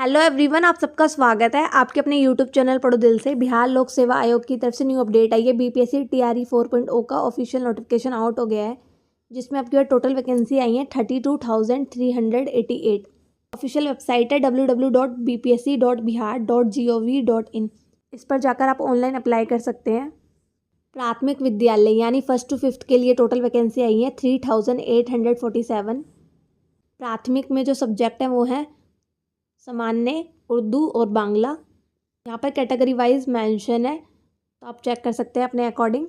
Hello everyone, आप सबका स्वागत है आपके अपने यूट्यूब चैनल पढ़ो दिल से। बिहार लोक सेवा आयोग की तरफ से न्यू अपडेट आई है। बीपीएससी टीआरई 4.0 का ऑफिशियल नोटिफिकेशन आउट हो गया है, जिसमें आपकी टोटल वैकेंसी आई है 32,388। ऑफिशियल वेबसाइट है www.bpsc.bihar.gov.in। इस पर जाकर आप ऑनलाइन अप्लाई कर सकते हैं। प्राथमिक विद्यालय यानी 1st to 5th के लिए टोटल वैकेंसी आई है 3,847। प्राथमिक में जो सब्जेक्ट है वो है सामान्य, उर्दू और बांग्ला। यहाँ पर कैटेगरी वाइज मेंशन है, तो आप चेक कर सकते हैं अपने अकॉर्डिंग।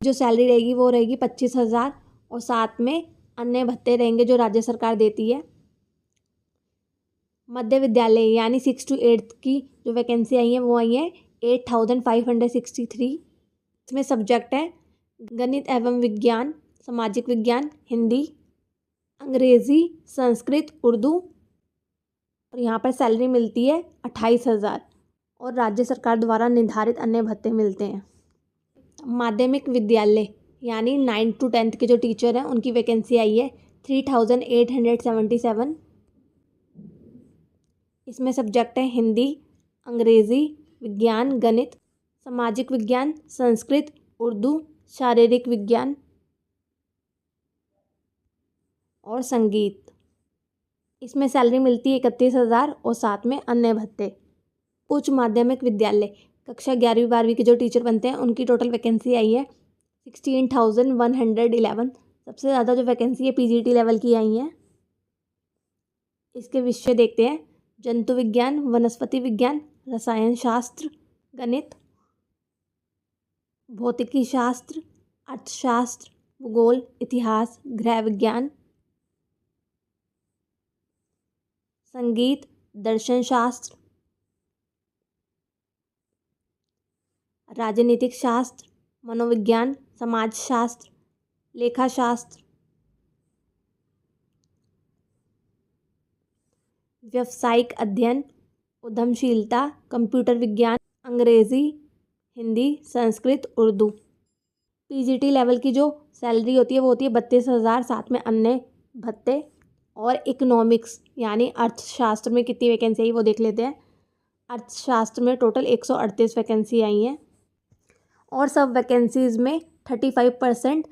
जो सैलरी रहेगी वो रहेगी 25,000 और साथ में अन्य भत्ते रहेंगे जो राज्य सरकार देती है। मध्य विद्यालय यानी 6 to 8 की जो वैकेंसी आई है वो आई है 8,563। इसमें सब्जेक्ट है गणित एवं विज्ञान, सामाजिक विज्ञान, हिंदी, अंग्रेज़ी, संस्कृत, उर्दू। और यहाँ पर सैलरी मिलती है 28,000 और राज्य सरकार द्वारा निर्धारित अन्य भत्ते मिलते हैं। माध्यमिक विद्यालय यानी 9 to 10 के जो टीचर हैं उनकी वैकेंसी आई है 3,877। इसमें सब्जेक्ट है हिंदी, अंग्रेज़ी, विज्ञान, गणित, सामाजिक विज्ञान, संस्कृत, उर्दू, शारीरिक विज्ञान और संगीत। इसमें सैलरी मिलती है 31,000 और साथ में अन्य भत्ते। उच्च माध्यमिक विद्यालय कक्षा 11वीं-12वीं के जो टीचर बनते हैं उनकी टोटल वैकेंसी आई है 16,111। सबसे ज़्यादा जो वैकेंसी है पीजीटी लेवल की आई हैं। इसके विषय देखते हैं जंतु विज्ञान, वनस्पति विज्ञान, रसायन शास्त्र, गणित, भौतिकी शास्त्र, अर्थशास्त्र, भूगोल, इतिहास, गृह विज्ञान, संगीत, दर्शन शास्त्र, राजनीतिक शास्त्र, मनोविज्ञान, समाज शास्त्र, लेखा शास्त्र, व्यावसायिक अध्ययन, उद्यमशीलता, कंप्यूटर विज्ञान, अंग्रेज़ी, हिंदी, संस्कृत, उर्दू। पीजीटी लेवल की जो सैलरी होती है वो होती है 32,000, साथ में अन्य भत्ते। और इकोनॉमिक्स यानी अर्थशास्त्र में कितनी वैकेंसी आई वो देख लेते हैं। अर्थशास्त्र में टोटल 138 वैकेंसी आई हैं और सब वैकेंसीज़ में 35%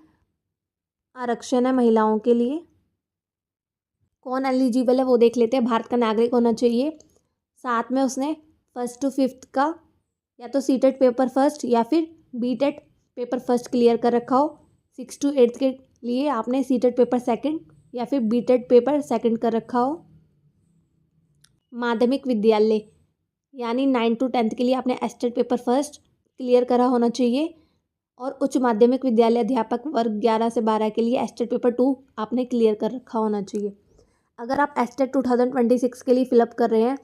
आरक्षण है महिलाओं के लिए। कौन एलिजिबल है वो देख लेते हैं। भारत का नागरिक होना चाहिए, साथ में उसने 1st to 5th का या तो सीटेट पेपर फर्स्ट या फिर बीटेट पेपर फर्स्ट क्लियर कर रखा हो। 6 to 8 के लिए आपने सीटेट पेपर सेकंड या फिर बीटेट पेपर सेकंड कर रखा हो। माध्यमिक विद्यालय यानी 9 to 10 के लिए आपने एस्टेट पेपर फर्स्ट क्लियर करा होना चाहिए। और उच्च माध्यमिक विद्यालय अध्यापक वर्ग 11 से 12 के लिए एस्टेट पेपर 2 आपने क्लियर कर रखा होना चाहिए। अगर आप एस्टेट 2026 के लिए फिलअप कर रहे हैं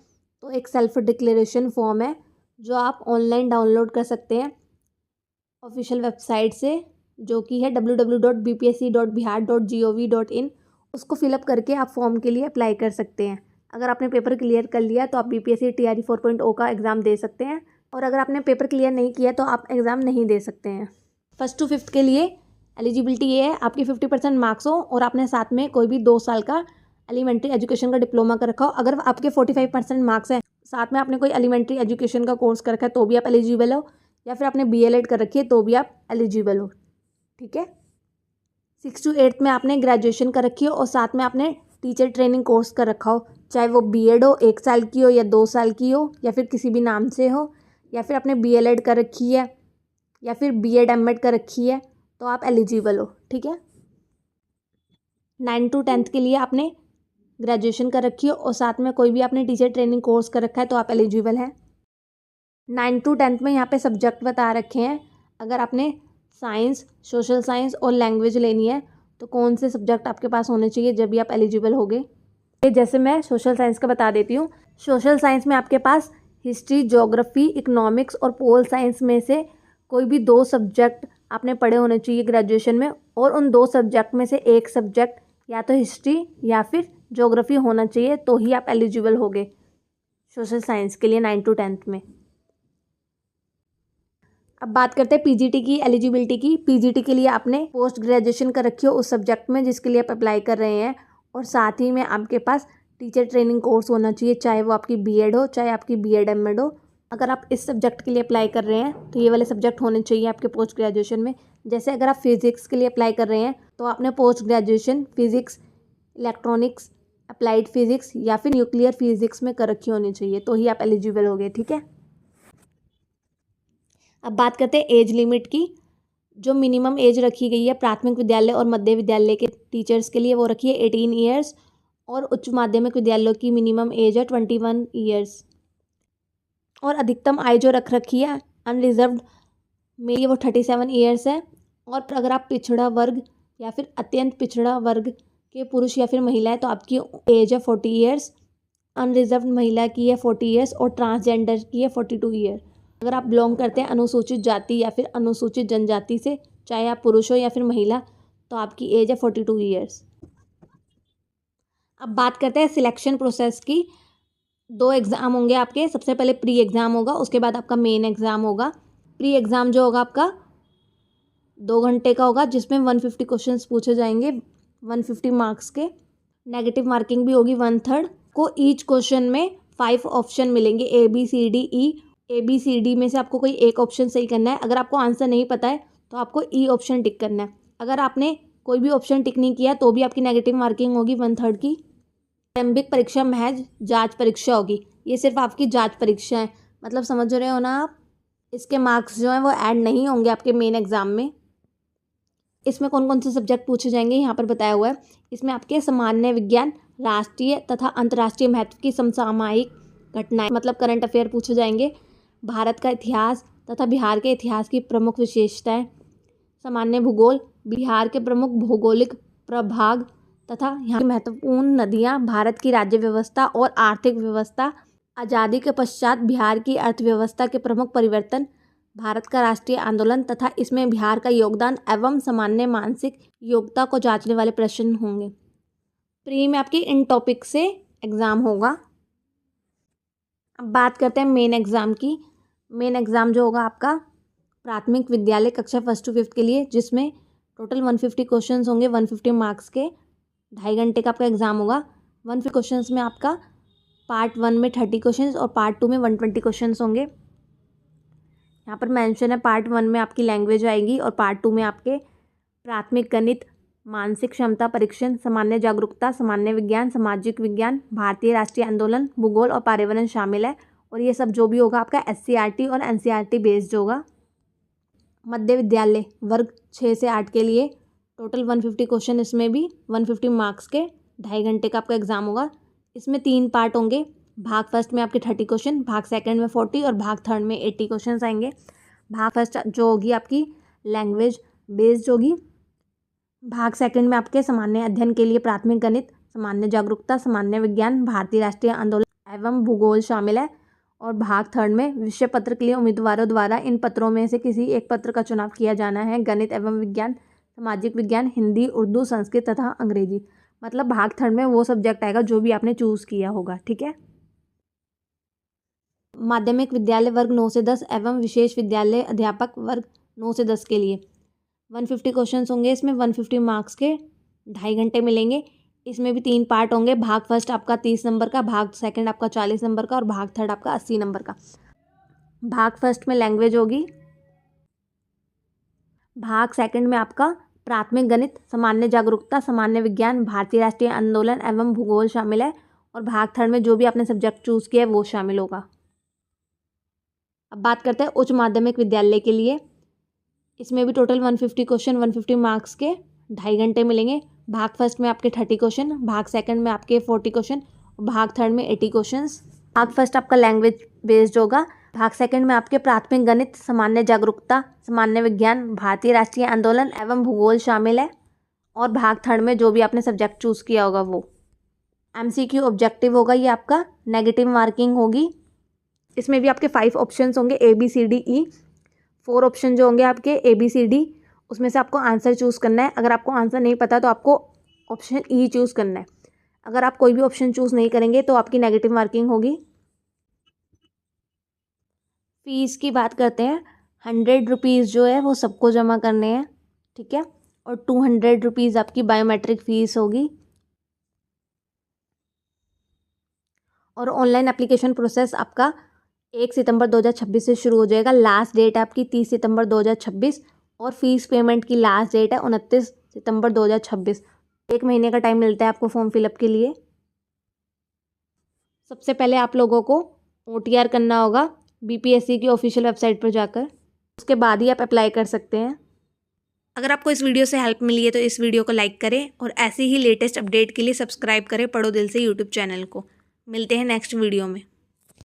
तो एक सेल्फ डिक्लेरेशन फॉर्म है जो आप ऑनलाइन डाउनलोड कर सकते हैं ऑफिशियल वेबसाइट से, जो कि है www.bpsc.bihar.gov.in। उसको फिलअप करके आप फॉर्म के लिए अप्लाई कर सकते हैं। अगर आपने पेपर क्लियर कर लिया तो आप बीपीएससी टीआरई 4.0 का एग्ज़ाम दे सकते हैं, और अगर आपने पेपर क्लियर नहीं किया तो आप एग्ज़ाम नहीं दे सकते हैं। 1st to 5th के लिए एलिजिबिलिटी ये है आपकी 50% मार्क्स हो और आपने साथ में कोई भी 2 साल का एलिमेंट्री एजुकेशन का डिप्लोमा कर रखा हो। अगर आपके 45% मार्क्स हैं, साथ में आपने कोई एलिमेंट्री एजुकेशन का कोर्स कर रखा है तो भी आप एलिजिबल हो, या फिर आपने बीएलएड कर रखी है तो भी आप एलिजिबल हो। ठीक है। 6 to 8 में आपने ग्रेजुएशन कर रखी हो और साथ में आपने टीचर ट्रेनिंग कोर्स कर रखा हो, चाहे वो बीएड हो 1 साल की हो या 2 साल की हो या फिर किसी भी नाम से हो, या फिर आपने बीएलएड कर रखी है या फिर बीएड एमएड कर रखी है, तो आप एलिजिबल हो। ठीक है। 9 to 10 के लिए आपने ग्रेजुएशन कर रखी हो और साथ में कोई भी आपने टीचर ट्रेनिंग कोर्स कर रखा है तो आप एलिजिबल हैं। 9 to 10 में यहाँ पे सब्जेक्ट बता रखे हैं। अगर आपने साइंस, सोशल साइंस और लैंग्वेज लेनी है तो कौन से सब्जेक्ट आपके पास होने चाहिए जब भी आप एलिजिबल होगे। जैसे मैं सोशल साइंस का बता देती हूँ। सोशल साइंस में आपके पास हिस्ट्री, ज्योग्राफी, इकोनॉमिक्स और पोल साइंस में से कोई भी 2 सब्जेक्ट आपने पढ़े होने चाहिए ग्रेजुएशन में, और उन 2 सब्जेक्ट में से एक सब्जेक्ट या तो हिस्ट्री या फिर ज्योग्राफी होना चाहिए, तो ही आप एलिजिबल होगे सोशल साइंस के लिए 9 to 10 में। अब बात करते हैं पीजीटी की एलिजिबिलिटी की। पीजीटी के लिए आपने पोस्ट ग्रेजुएशन कर रखी हो उस सब्जेक्ट में जिसके लिए आप अप्लाई कर रहे हैं, और साथ ही में आपके पास टीचर ट्रेनिंग कोर्स होना चाहिए, चाहे वो आपकी बीएड हो, चाहे आपकी बीएड एमएड हो। अगर आप इस सब्जेक्ट के लिए अप्लाई कर रहे हैं तो ये वाले सब्जेक्ट होने चाहिए आपके पोस्ट ग्रेजुएशन में। जैसे अगर आप फिजिक्स के लिए अप्लाई कर रहे हैं तो आपने post graduation physics, electronics, applied physics या फिर न्यूक्लियर फिजिक्स में कर रखी होनी चाहिए, तो ही आप एलिजिबल होगे। ठीक है, अब बात करते हैं एज लिमिट की। जो मिनिमम एज रखी गई है प्राथमिक विद्यालय और मध्य विद्यालय के टीचर्स के लिए, वो रखी है 18 ईयर्स, और उच्च माध्यमिक विद्यालयों की मिनिमम एज है 21 ईयर्स। और अधिकतम आयु जो रख रखी है अनरिजर्व्ड में, ये वो 37 ईयर्स है। और अगर आप पिछड़ा वर्ग या फिर अत्यंत पिछड़ा वर्ग के पुरुष या फिर महिला है तो आपकी एज है 40 ईयर्स। अनरिजर्व्ड महिला की है 40 ईयर्स और ट्रांसजेंडर की है 42 ईयर। अगर आप बिलोंग करते हैं अनुसूचित जाति या फिर अनुसूचित जनजाति से, चाहे आप पुरुष हो या फिर महिला, तो आपकी एज है 42 ईयर्स। अब बात करते हैं सिलेक्शन प्रोसेस की। 2 एग्ज़ाम होंगे आपके। सबसे पहले प्री एग्ज़ाम होगा, उसके बाद आपका मेन एग्ज़ाम होगा। प्री एग्ज़ाम जो होगा आपका 2 घंटे का होगा, जिसमें 150 क्वेश्चंस पूछे जाएंगे 150 मार्क्स के। नेगेटिव मार्किंग भी होगी 1/3 को। ईच क्वेश्चन में 5 ऑप्शन मिलेंगे, ABCDE। ABCD में से आपको कोई एक ऑप्शन सही करना है। अगर आपको आंसर नहीं पता है तो आपको ई ऑप्शन टिक करना है। अगर आपने कोई भी ऑप्शन टिक नहीं किया तो भी आपकी नेगेटिव मार्किंग होगी 1/3 की। प्रारंभिक परीक्षा महज जांच परीक्षा होगी, ये सिर्फ आपकी जांच परीक्षा है, मतलब समझ रहे हो ना आप। इसके मार्क्स जो हैं वो ऐड नहीं होंगे आपके मेन एग्जाम में। इसमें कौन कौन से सब्जेक्ट पूछे जाएंगे यहाँ पर बताया हुआ है। इसमें आपके सामान्य विज्ञान, राष्ट्रीय तथा अंतर्राष्ट्रीय महत्व की समसामयिक घटनाएं, मतलब करंट अफेयर पूछे जाएंगे। भारत का इतिहास तथा बिहार के इतिहास की प्रमुख विशेषताएं, सामान्य भूगोल, बिहार के प्रमुख भौगोलिक प्रभाग तथा यहाँ की महत्वपूर्ण नदियाँ, भारत की राज्य व्यवस्था और आर्थिक व्यवस्था, आज़ादी के पश्चात बिहार की अर्थव्यवस्था के प्रमुख परिवर्तन, भारत का राष्ट्रीय आंदोलन तथा इसमें बिहार का योगदान एवं सामान्य मानसिक योग्यता को जांचने वाले प्रश्न होंगे। प्री में आपकी इन टॉपिक से एग्ज़ाम होगा। अब बात करते हैं मेन एग्ज़ाम की। मेन एग्ज़ाम जो होगा आपका प्राथमिक विद्यालय कक्षा 1 to 5 के लिए, जिसमें टोटल 150 क्वेश्चंस होंगे 150 मार्क्स के। 2.5 घंटे का आपका एग्ज़ाम होगा। 150 क्वेश्चंस में आपका पार्ट 1 में 30 क्वेश्चंस और पार्ट 2 में 120 क्वेश्चंस होंगे। यहाँ पर मेंशन है पार्ट 1 में आपकी लैंग्वेज आएगी और पार्ट 2 में आपके प्राथमिक गणित, मानसिक क्षमता परीक्षण, सामान्य जागरूकता, सामान्य विज्ञान, सामाजिक विज्ञान, भारतीय राष्ट्रीय आंदोलन, भूगोल और पर्यावरण शामिल है। और ये सब जो भी होगा आपका SCRT और NCRT बेस्ड होगा। मध्य विद्यालय वर्ग 6 से 8 के लिए टोटल 150 क्वेश्चन, इसमें भी 150 मार्क्स के 2.5 घंटे का आपका एग्ज़ाम होगा। इसमें 3 पार्ट होंगे। भाग फर्स्ट में आपके 30 क्वेश्चन, भाग सेकंड में 40 और भाग थर्ड में 80 क्वेश्चन आएंगे। भाग फर्स्ट जो होगी आपकी लैंग्वेज बेस्ड होगी। भाग सेकंड में आपके सामान्य अध्ययन के लिए प्राथमिक गणित, सामान्य जागरूकता, सामान्य विज्ञान, भारतीय राष्ट्रीय आंदोलन एवं भूगोल शामिल है। और भाग थर्ड में विषय पत्र के लिए उम्मीदवारों द्वारा इन पत्रों में से किसी एक पत्र का चुनाव किया जाना है। गणित एवं विज्ञान, सामाजिक विज्ञान, हिंदी, उर्दू, संस्कृत तथा अंग्रेजी। मतलब भाग थर्ड में वो सब्जेक्ट आएगा जो भी आपने चूज़ किया होगा। ठीक है। माध्यमिक विद्यालय वर्ग 9 से 10 एवं विशेष विद्यालय अध्यापक वर्ग 9 से 10 के लिए 150 क्वेश्चंस होंगे। इसमें 150 मार्क्स के 2.5 घंटे मिलेंगे। इसमें भी 3 पार्ट होंगे। भाग फर्स्ट आपका 30 नंबर का, भाग सेकंड आपका 40 नंबर का और भाग थर्ड आपका 80 नंबर का। भाग फर्स्ट में लैंग्वेज होगी। भाग सेकंड में आपका प्राथमिक गणित, सामान्य जागरूकता, सामान्य विज्ञान, भारतीय राष्ट्रीय आंदोलन एवं भूगोल शामिल है। और भाग थर्ड में जो भी आपने सब्जेक्ट चूज़ किया है वो शामिल होगा। अब बात करते हैं उच्च माध्यमिक विद्यालय के लिए। इसमें भी टोटल 150 क्वेश्चन 150 मार्क्स के 2.5 घंटे मिलेंगे। भाग फर्स्ट में आपके 30 क्वेश्चन, भाग सेकंड में आपके 40 क्वेश्चन और भाग थर्ड में 80 क्वेश्चंस। भाग फर्स्ट आपका लैंग्वेज बेस्ड होगा। भाग सेकंड में आपके प्राथमिक गणित, सामान्य जागरूकता, सामान्य विज्ञान, भारतीय राष्ट्रीय आंदोलन एवं भूगोल शामिल है। और भाग थर्ड में जो भी आपने सब्जेक्ट चूज़ किया होगा वो। MCQ ऑब्जेक्टिव होगा ये आपका। नेगेटिव मार्किंग होगी। इसमें भी आपके 5 ऑप्शंस होंगे ABCDE। 4 ऑप्शन जो होंगे आपके ABCD, उसमें से आपको आंसर चूज़ करना है। अगर आपको आंसर नहीं पता तो आपको ऑप्शन E चूज़ करना है। अगर आप कोई भी ऑप्शन चूज़ नहीं करेंगे तो आपकी नेगेटिव मार्किंग होगी। फीस की बात करते हैं। 100 रुपीज़ जो है वो सबको जमा करने हैं। ठीक है। और 200 रुपीज़ आपकी बायोमेट्रिक फ़ीस होगी। और ऑनलाइन एप्लीकेशन प्रोसेस आपका 1 सितंबर 2026 से शुरू हो जाएगा। लास्ट डेट आपकी 30 सितंबर 2026 और फीस पेमेंट की लास्ट डेट है 29 सितंबर 2026। 1 महीने का टाइम मिलता है आपको फॉर्म फिलअप के लिए। सबसे पहले आप लोगों को OTR करना होगा BPSC की ऑफिशियल वेबसाइट पर जाकर, उसके बाद ही आप अप्लाई कर सकते हैं। अगर आपको इस वीडियो से हेल्प मिली है तो इस वीडियो को लाइक करें और ऐसे ही लेटेस्ट अपडेट के लिए सब्सक्राइब करें पढ़ो दिल से यूट्यूब चैनल को। मिलते हैं नेक्स्ट वीडियो में।